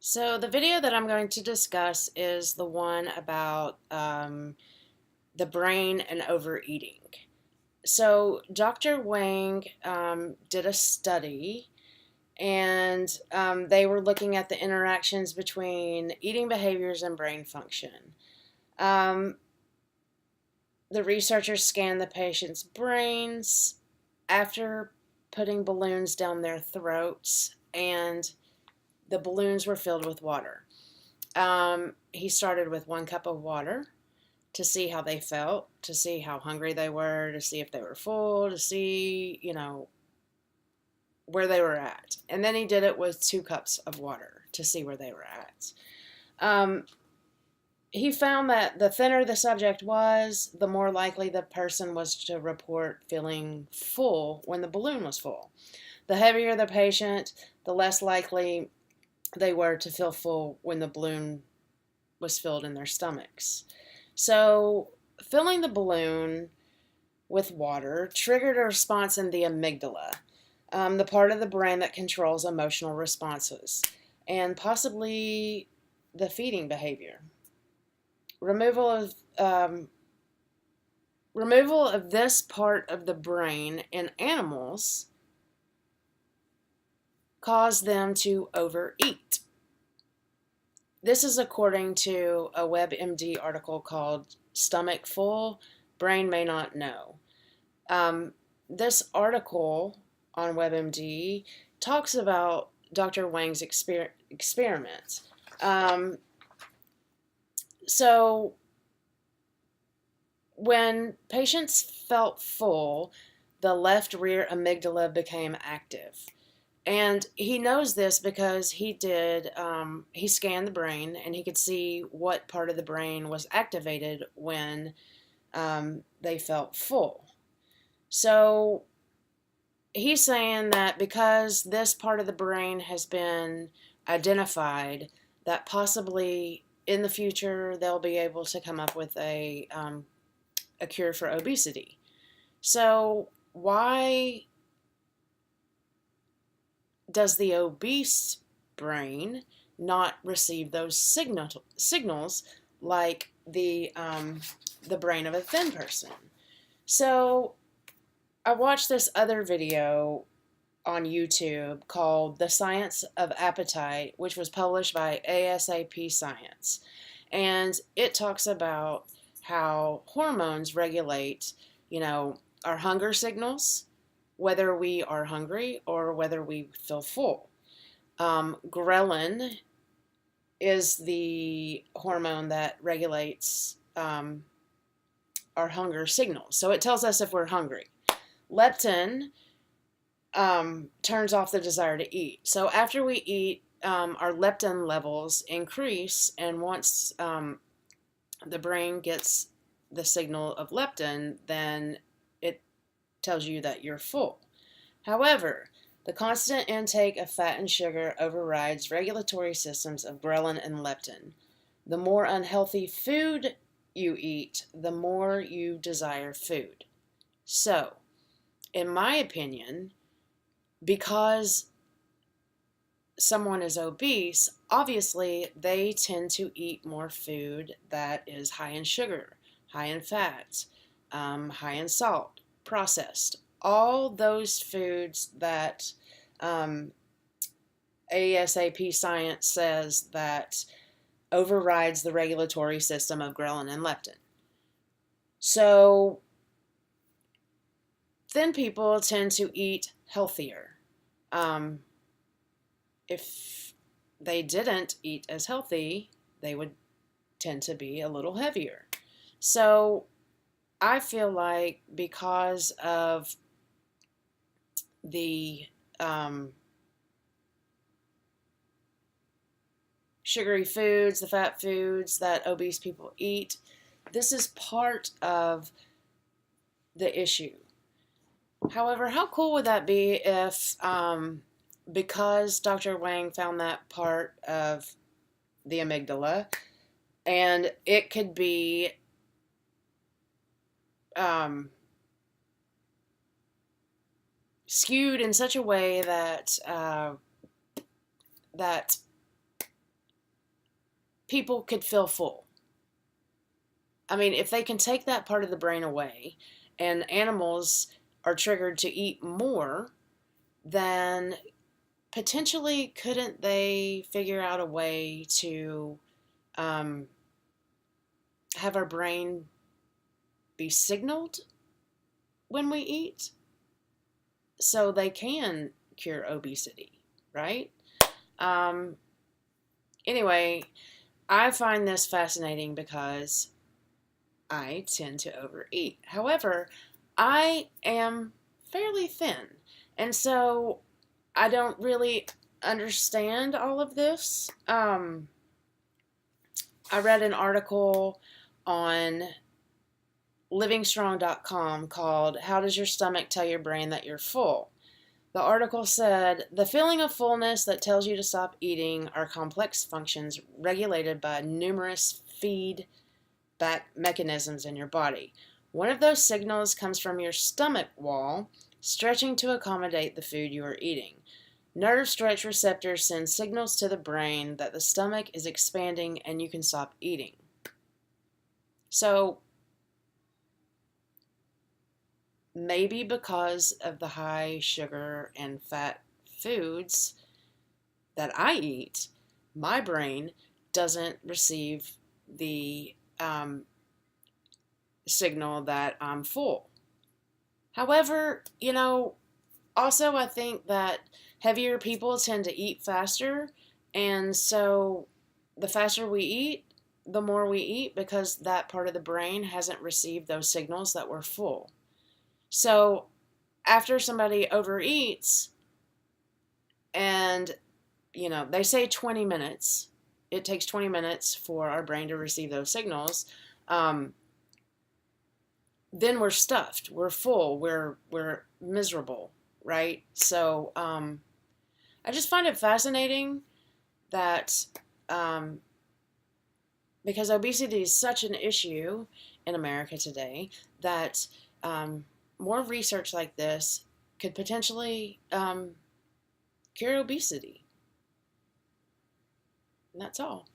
So the video that I'm going to discuss is the one about the brain and overeating. So Dr. Wang did a study, and they were looking at the interactions between eating behaviors and brain function. Um, the researchers scanned the patient's brains after putting balloons down their throats, and the balloons were filled with water. He started with 1 cup of water to see how they felt, to see how hungry they were, to see if they were full, to see, where they were at. And then he did it with 2 cups of water to see where they were at. Um, he found that the thinner the subject was, the more likely the person was to report feeling full when the balloon was full. The heavier the patient, the less likely they were to feel full when the balloon was filled in their stomachs. So, filling the balloon with water triggered a response in the amygdala, the part of the brain that controls emotional responses, and possibly the feeding behavior. Removal of removal of this part of the brain in animals caused them to overeat. This is according to a WebMD article called Stomach Full, Brain May Not Know. This article on WebMD talks about Dr. Wang's experiment. So, when patients felt full, the left rear amygdala became active. And he knows this because he scanned the brain and he could see what part of the brain was activated when they felt full. So he's saying that because this part of the brain has been identified, that possibly in the future they'll be able to come up with a cure for obesity. So why does the obese brain not receive those signals like the brain of a thin person? So I watched this other video on YouTube called The Science of Appetite, which was published by ASAP Science. And it talks about how hormones regulate, our hunger signals, whether we are hungry or whether we feel full. Ghrelin is the hormone that regulates our hunger signals. So it tells us if we're hungry. Leptin turns off the desire to eat. So after we eat, our leptin levels increase, and once the brain gets the signal of leptin, then it tells you that you're full. However, the constant intake of fat and sugar overrides regulatory systems of ghrelin and leptin. The more unhealthy food you eat, the more you desire food. So, in my opinion, because someone is obese, obviously they tend to eat more food that is high in sugar, high in fat, high in salt, processed. All those foods that ASAP Science says that overrides the regulatory system of ghrelin and leptin. So thin people tend to eat healthier. If they didn't eat as healthy, they would tend to be a little heavier. So I feel like because of the sugary foods, the fat foods that obese people eat, this is part of the issue. However, how cool would that be if, because Dr. Wang found that part of the amygdala, and it could be skewed in such a way that that people could feel full. I mean, if they can take that part of the brain away and animals are triggered to eat more, then potentially couldn't they figure out a way to um, have our brain be signaled when we eat so they can cure obesity, right? Um, anyway, I find this fascinating because I tend to overeat. However, I am fairly thin, and so I don't really understand all of this. I read an article on livingstrong.com called How Does Your Stomach Tell Your Brain That You're Full? The article said, the feeling of fullness that tells you to stop eating are complex functions regulated by numerous feedback mechanisms in your body. One of those signals comes from your stomach wall, stretching to accommodate the food you are eating. Nerve stretch receptors send signals to the brain that the stomach is expanding and you can stop eating. So, maybe because of the high sugar and fat foods that I eat, my brain doesn't receive the signal that I'm full. However, also I think that heavier people tend to eat faster, and so the faster we eat, the more we eat because that part of the brain hasn't received those signals that we're full. So after somebody overeats and, they say 20 minutes, it takes 20 minutes for our brain to receive those signals, then we're stuffed, we're full, we're miserable, right? So I just find it fascinating that because obesity is such an issue in America today, that more research like this could potentially cure obesity. And that's all.